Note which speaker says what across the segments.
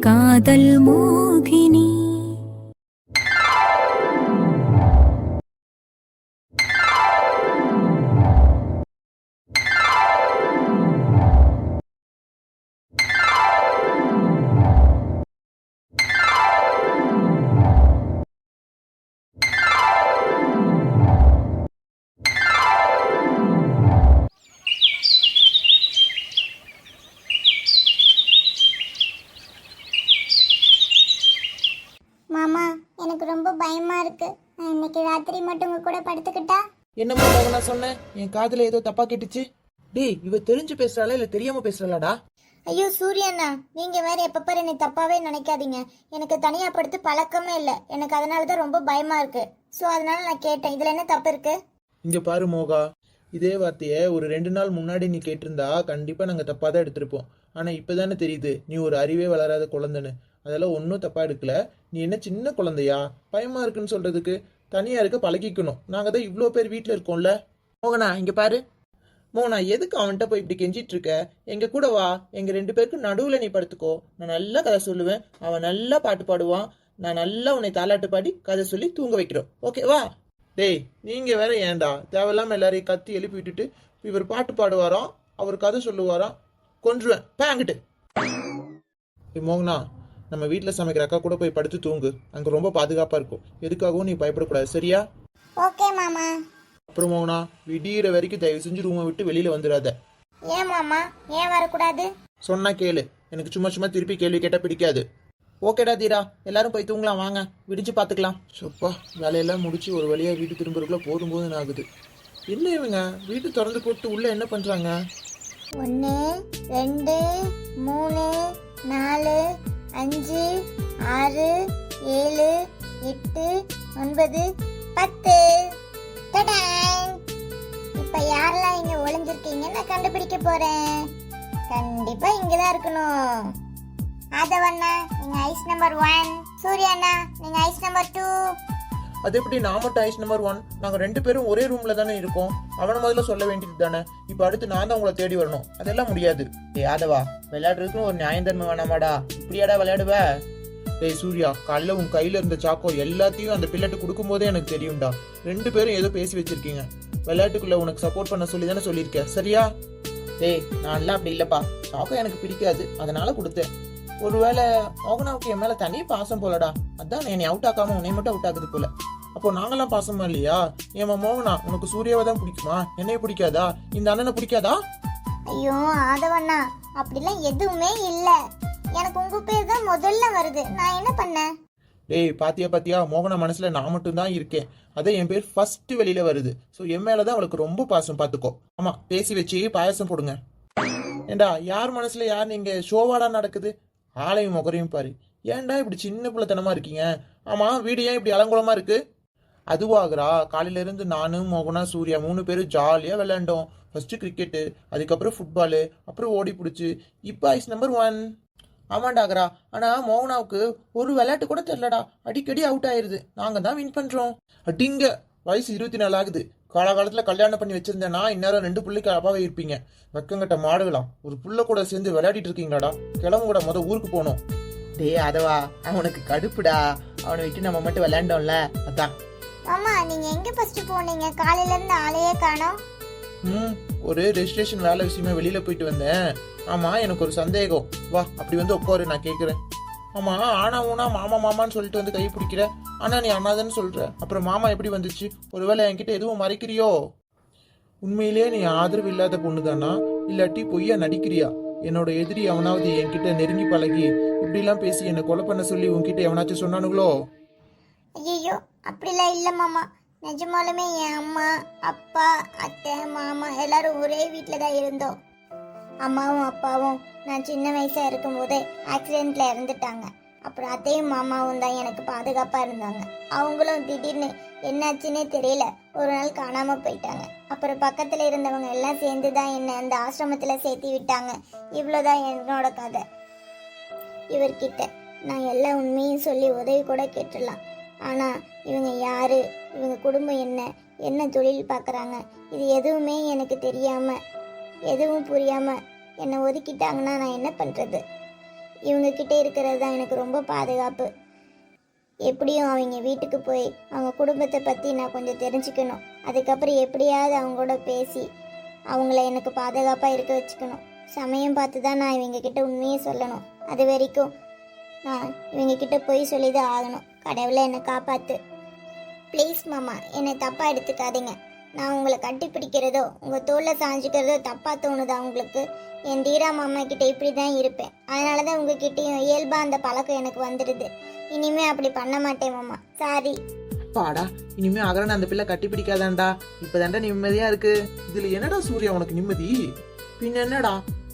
Speaker 1: காதல் மோகினி.
Speaker 2: மாமா, எனக்கு ரொம்ப பயமா இருக்கு. நான் இன்னைக்கு ராத்திரி மட்டும் உங்க கூட படுத்துக்கிட்டா?
Speaker 3: என்னம்மா நான் சொன்னேன், என் காதுல ஏதோ தப்பா கேட்டுச்சு. டேய், இவ தெரிஞ்சு பேசுறாளா இல்ல தெரியாம பேசுறாளாடா?
Speaker 2: ஐயோ சூரியண்ணா, நீங்க வேற எப்ப என்னை தப்பாவே நினைக்காதீங்க. எனக்கு தனியா படுத்து பழக்கமே இல்லை. எனக்கு அதனாலதான் ரொம்ப பயமா இருக்கு. சோ அதனால நான் கேட்டேன், இதுல என்ன தப்பு இருக்கு?
Speaker 3: இங்க பாரு மோகா, இதே வார்த்தைய ஒரு 2 நாள் முன்னாடி நீ கேட்டிருந்தா கண்டிப்பா நாங்க தப்பா தான் எடுத்திருப்போம். ஆனா இப்பதானே தெரியுது நீ ஒரு அறிவே வளராத குழந்தைன்னு. அதெல்லாம் ஒன்றும் தப்பா எடுக்கல. நீ என்ன சின்ன குழந்தையா? பயமா இருக்குன்னு சொல்றதுக்கு தனியா இருக்க பழகிக்கணும். நாங்க தான் இவ்வளோ பேர் வீட்டில் இருக்கோம்ல. மோகனா இங்க பாரு. மோகனா, எதுக்கு அவன்கிட்ட போய் இப்படி கெஞ்சிட்டு இருக்க? எங்க கூட வா, எங்க 2 பேருக்கு நடுவுல நீ படுத்துக்கோ. நான் நல்லா கதை சொல்லுவேன், அவன் நல்லா பாட்டு பாடுவான். நான் நல்லா உன்னை தாலாட்டு பாடி கதை சொல்லி தூங்க வைக்கிறோம். ஓகேவா? டேய், நீங்க வேற ஏன்டா தேவையில்லாம எல்லாரையும் கத்தி எழுப்பி விட்டுட்டு இவர் பாட்டு பாடுவாராம், அவர் கதை சொல்லுவாராம். கொன்றுவேன் பேங்கிட்டு. மோகனா, நம்ம வீட்டில் சமைக்கிற அக்கா கூட போய் படுத்து தூங்கு. அங்கே ரொம்ப பாதுகாப்பாக இருக்கும். எதுக்காகவும் நீ பயப்படக்கூடாது, சரியா?
Speaker 2: ஓகே மாமா.
Speaker 3: அப்புறம் மோகனா, விடியிற வரைக்கும் தயவு செஞ்சு ரூமை விட்டு வெளியில வந்துடாத.
Speaker 2: ஏன் மாமா, ஏன் வரக்கூடாது?
Speaker 3: சொன்னா கேளு. எனக்கு சும்மா சும்மா திருப்பி கேள்வி கேட்டா பிடிக்காது. ஓகேடா தீரா, எல்லாரும் போய் தூங்கலாம் வாங்க, விடிஞ்சு பார்த்துக்கலாம். சொப்பா, வேலையெல்லாம் முடிச்சு ஒரு வழியாக வீட்டு திரும்புறதுக்குள்ள போதும் போதுன்னு ஆகுது. என்ன இவங்க வீட்டு திறந்து போட்டு உள்ள என்ன பண்றாங்க?
Speaker 2: 1 2 3 4 5 6 7 8 9 10. இப்ப யாரெல்லாம் இங்க ஒளிஞ்சிருக்கீங்கன்னு நான் கண்டுபிடிக்க போறேன். கண்டிப்பா இங்கதான் இருக்கணும். ஆதவண்ணா, நீங்க ஐஸ் நம்பர் 1. சூர்யாண்ணா, நீங்க ஐஸ் நம்பர் 2.
Speaker 3: அது எப்படி நான் மட்டும் ஐஸ் நம்பர் 1? நாங்க 2 பேரும் ஒரே ரூம்ல தானே இருக்கோம். அவனை முதல்ல சொல்ல வேண்டியது தானே. இப்ப அடுத்து நான் தான் உங்களை தேடி வரணும். அதெல்லாம் முடியாது. டேய் ஆதவா, விளையாடுறதுக்கு ஒரு நியாயந்தன்மை வேணாமாடா? இப்படியாடா விளையாடுவ? டேய் சூர்யா, காலையில உன் கையில இருந்த சாக்கோ எல்லாத்தையும் அந்த பிள்ளட்டு கொடுக்கும் போதே எனக்கு தெரியும்டா. 2 பேரும் ஏதோ பேசி வச்சிருக்கீங்க. விளையாட்டுக்குள்ள உனக்கு சப்போர்ட் பண்ண சொல்லி தானே சொல்லியிருக்கேன், சரியா? டேய், நான்லாம் அப்படி இல்லப்பா. சாக்கோ எனக்கு பிடிக்காது, அதனால கொடுத்தேன். ஒருவேளை மோகனாவுக்கு என் மேல தனி பாசம் போலடா. அதான் என்னை அவுட் ஆக்காம உன்னை மட்டும் அவுட் ஆகுது போல. அப்போ நாங்கெல்லாம் பாசமா இல்லையா? ஏமா மோகனா, உனக்கு சூர்யாவை தான் பிடிக்குமா? என்னைய பிடிக்காதா? இந்த அண்ணனை பிடிக்காதா?
Speaker 2: ஐயோ ஆதவண்ணா, அப்படிலாம் எதுவுமே இல்ல. எனக்கு உங்க பேர் தான் முதல்ல வருது. நான் என்ன பண்ணேன்?
Speaker 3: டேய் பாத்தியா, மோகனா மனசுல நான் மட்டும் தான் இருக்கேன். அதான் என் பேர் ஃபர்ஸ்ட் வெளியில வருது. ஸோ என் மேலதான் அவளுக்கு ரொம்ப பாசம், பாத்துக்கோ. ஆமா, பேசி வச்சு பாயசம் போடுங்க. ஏண்டா, யார் மனசுல யார் நீங்க ஷோவாடா நடக்குது? ஆளையும் முகரையும் பாரு. ஏன்டா இப்படி சின்ன பிள்ளைத்தனமா இருக்கீங்க? ஆமா, வீடு ஏன் இப்படி அலங்கோலமா இருக்கு? அதுவாகிறா, காலையில இருந்து நானும் மோகனா சூர்யா 3 பேரும் ஜாலியா விளையாண்டோம். ஃபர்ஸ்ட் கிரிக்கெட்டு, அதுக்கப்புறம் ஃபுட்பாலு, அப்புறம் ஓடி பிடிச்சு, இப்போ ஐஸ் நம்பர் 1. ஆமாண்டாகிறா, ஆனா மோகனாவுக்கு ஒரு விளையாட்டு கூட தெரியலடா. அடிக்கடி அவுட் ஆயிருது. நாங்க தான் வின் பண்றோம். அடிங்க, வயசு 24 ஆகுது. காலகாலத்துல கல்யாணம் பண்ணி வச்சிருந்தேன்னா இந்நேரம் 2 பிள்ளைக்கு அப்பாவே இருப்பீங்க. வெக்கங்கட்ட மாடுகளாம். ஒரு புள்ள கூட சேர்ந்து விளையாடிட்டு இருக்கீங்களாடா? கிளம்பு கூட ஊருக்கு போகணும். டே அதவா, அவனுக்கு கடுப்புடா. அவனை விட்டு நம்ம மட்டும் விளையாண்டோம்ல, அதான்.
Speaker 2: ஆமா, நீங்க எங்க ஃபர்ஸ்ட் போனீங்க? காலையில இருந்து ஆளையே காணோம்.
Speaker 3: ஒரு ரெஜிஸ்ட்ரேஷன் வேலை விஷயமா வெளியில போயிட்டு வந்தேன். ஆமா, எனக்கு ஒரு சந்தேகம். வா, அப்படி வந்து உட்காரு, நான் கேட்கிறேன். ஆமா, ஆனா ஊனா மாமா மாமான்னு சொல்லிட்டு வந்து கை பிடிக்கிற. ஆனா நீ அண்ணாதான்னு சொல்ற. அப்புறம் மாமா எப்படி வந்துச்சு? ஒருவேளை என்கிட்ட எதுவும் மறைக்கிறியோ? உண்மையிலேயே நீ ஆதரவு இல்லாத பொண்ணுதானா, இல்லாட்டி பொய்யா நடிக்கிறியா? என்னோட எதிரி அவனாவது என்கிட்ட நெருங்கி பழகி இப்படிலாம் பேசி என்னை கொலை பண்ண சொல்லி உன்கிட்ட எவனாச்சும் சொன்னானுங்களோ?
Speaker 2: ஐயோ, அப்படிலாம் இல்ல மாமா. நிஜமாலுமே என் அம்மா, அப்பா, அத்தை, மாமா எல்லாரும் ஒரே வீட்டில தான் இருந்தோம். அம்மாவும் அப்பாவும் நான் சின்ன வயசா இருக்கும் போதே ஆக்சிடென்ட்ல இறந்துட்டாங்க. அப்புறம் அத்தையும் மாமாவும் தான் எனக்கு பாதுகாப்பா இருந்தாங்க. அவங்களும் திடீர்னு என்னாச்சுன்னே தெரியல, ஒரு நாள் காணாம போயிட்டாங்க. அப்புறம் பக்கத்துல இருந்தவங்க எல்லாம் சேர்ந்து தான் என்ன அந்த ஆசிரமத்துல சேர்த்து விட்டாங்க. இவ்வளவுதான் என்னோட கதை. இவர்கிட்ட நான் எல்லா உண்மையும் சொல்லி உதவி கூட கேட்டுடலாம். ஆனா இவங்க யாரு, இவங்க குடும்பம் என்ன தொழில் பார்க்குறாங்க, இது எதுவுமே எனக்கு தெரியாம, எதுவும் புரியாம என்னை ஒதுக்கிட்டாங்கன்னா நான் என்ன பண்றது? இவங்க கிட்ட இருக்கிறது தான் எனக்கு ரொம்ப பாதுகாப்பு. எப்படியும் அவங்க வீட்டுக்கு போய் அவங்க குடும்பத்தை பற்றி நான் கொஞ்சம் தெரிஞ்சுக்கணும். அதுக்கப்புறம் எப்படியாவது அவங்களோட பேசி அவங்கள எனக்கு பாதுகாப்பாக இருக்க வச்சுக்கணும். சமயம் பார்த்து தான் நான் இவங்க கிட்ட உண்மையை சொல்லணும். அது வரைக்கும் நான் இவங்க கிட்ட போய் சொல்லி தான் ஆகணும். கடவுளை என்னை காப்பாற்று. ப்ளீஸ் மாமா, என்னை தப்பாக எடுத்துக்காதீங்க. நான் உங்களை கட்டி பிடிக்கிறதோ உங்கள் தோளில் சாஞ்சிக்கிறதோ தப்பாக தோணுதா உங்களுக்கு? என் தீரா மாமா கிட்ட இப்படி தான் இருப்பேன். அதனால தான் உங்ககிட்டயும் இயல்பாக அந்த பழக்கம் எனக்கு வந்துடுது. இனிமே அப்படி பண்ண மாட்டேன் மாமா, சாரி.
Speaker 3: பாடா, இனிமே அகரன் அந்த பிள்ளை கட்டி பிடிக்காதான்டா. இப்பதான்டா நிம்மதியா இருக்கு. இதுல என்னடா சூர்யா உனக்கு நிம்மதி? பின்ன என்னடா,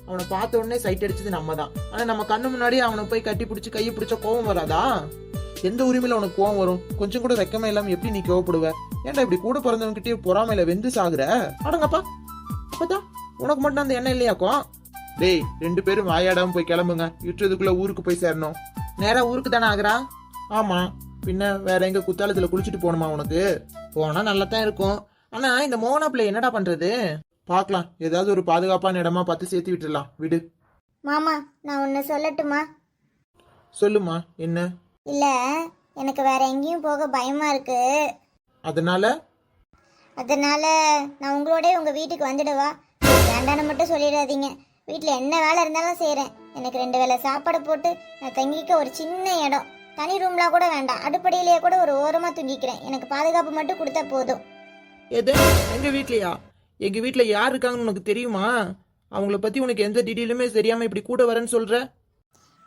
Speaker 3: அவனை பார்த்த உடனே சைட் அடிச்சது நம்ம தான். ஆனா நம்ம கண்ணு முன்னாடி அவனை போய் கட்டி பிடிச்சி கையை பிடிச்ச கோவம் வராதா? எந்த உரிமையில உனக்கு கோவம் வரும்? கொஞ்சம் கூட வெக்கமே இல்லாம எப்படி நீ கோவப்படுவ? ஏன்டா இப்படி கூட பிறந்தவன்கிட்டயே பொறாமையில வெந்து சாகுற? அடங்கப்பா, அப்பதான் உனக்கு மட்டும் அந்த எண்ணம் இல்லையாக்கும்? டேய், 2 பேரும் வாயாடாம போய் கிளம்புங்க. இட்டுறதுக்குள்ள ஊருக்கு போய் சேரணும். நேரா ஊருக்கு தானே ஆகுறா? ஆமா, பின்ன வேற எங்க குத்தாலத்துல குளிச்சுட்டு போகணுமா உனக்கு? போனா நல்லா தான் இருக்கும். ஆனா இந்த மோகனா பிள்ளை என்னடா பண்றது? பார்க்கலாம், ஏதாவது ஒரு பாதுகாப்பான இடமா பார்த்து சேர்த்து விட்டுடலாம். விடு
Speaker 2: மாமா, நான் ஒன்று சொல்லட்டுமா?
Speaker 3: சொல்லுமா. என்ன?
Speaker 2: இல்லை, எனக்கு வேற எங்கேயும் போக பயமா இருக்கு.
Speaker 3: அதனால
Speaker 2: நான் உங்களோட உங்க வீட்டுக்கு வந்துடுவா? வேண்டான்னு மட்டும் சொல்லிடாதீங்க. வீட்டில் என்ன வேலை இருந்தாலும் செய்கிறேன். எனக்கு 2 வேளை சாப்பாடு போட்டு நான் தங்கிக்க ஒரு சின்ன இடம், தனி ரூம்லாம் கூட வேண்டாம். அடுப்படியிலேயே கூட ஒரு ஓரமாக தூங்கிக்கிறேன். எனக்கு பாதுகாப்பு மட்டும் கொடுத்தா போதும்.
Speaker 3: எது? எங்க வீட்லயா? எங்க வீட்ல யார் இருக்காங்கன்னு உனக்கு தெரியுமா? அவங்கள பத்தி உனக்கு எந்த டீட்டெயிலுமே தெரியாம இப்படி கூட வரேன்னு சொல்ற?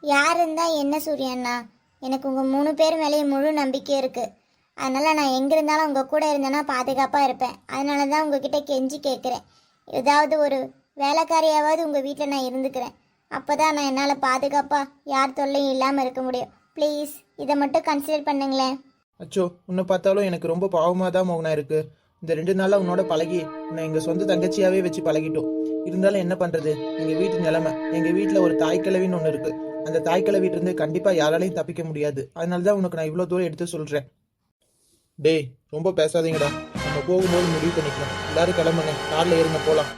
Speaker 2: யார் இருந்தா என்ன சூரியண்ணா, எனக்கு உங்கள் 3 பேர் மேலேயே முழு நம்பிக்கை இருக்குது. அதனால் நான் எங்கே இருந்தாலும் உங்கள் கூட இருந்தேன்னா பாதுகாப்பாக இருப்பேன். அதனால தான் உங்ககிட்ட கெஞ்சி கேட்குறேன். ஏதாவது ஒரு வேலைக்காரியாவது உங்கள் வீட்டில் நான் இருந்துக்கிறேன். அப்போ தான் நான் என்னால் பாதுகாப்பாக யார் தொல்லையும் இல்லாமல் இருக்க முடியும். ப்ளீஸ், இதை மட்டும் கன்சிடர் பண்ணுங்களேன்.
Speaker 3: அச்சோ, உன்னை பார்த்தாலும் எனக்கு ரொம்ப பாவமாக தான் மோகனா இருக்கு. இந்த 2 நாளா உன்னோட பழகி உன்னை எங்க சொந்த தங்கச்சியாவே வச்சு பழகிட்டோம். இருந்தாலும் என்ன பண்றது, எங்க வீட்டு நிலைமை. எங்க வீட்டுல ஒரு தாய்க்கிழவின்னு ஒண்ணு இருக்கு. அந்த தாய்க்கிழவிட்டு இருந்து கண்டிப்பா யாராலையும் தப்பிக்க முடியாது. அதனாலதான் உனக்கு நான் இவ்வளவு தூரம் எடுத்து சொல்றேன். டேய், ரொம்ப பேசாதீங்கடா. நம்ம போகும்போது முடிவு பண்ணிக்கலாம். எல்லாரும் கிளம்புங்க, கார்ல ஏறுங்க, போலாம்.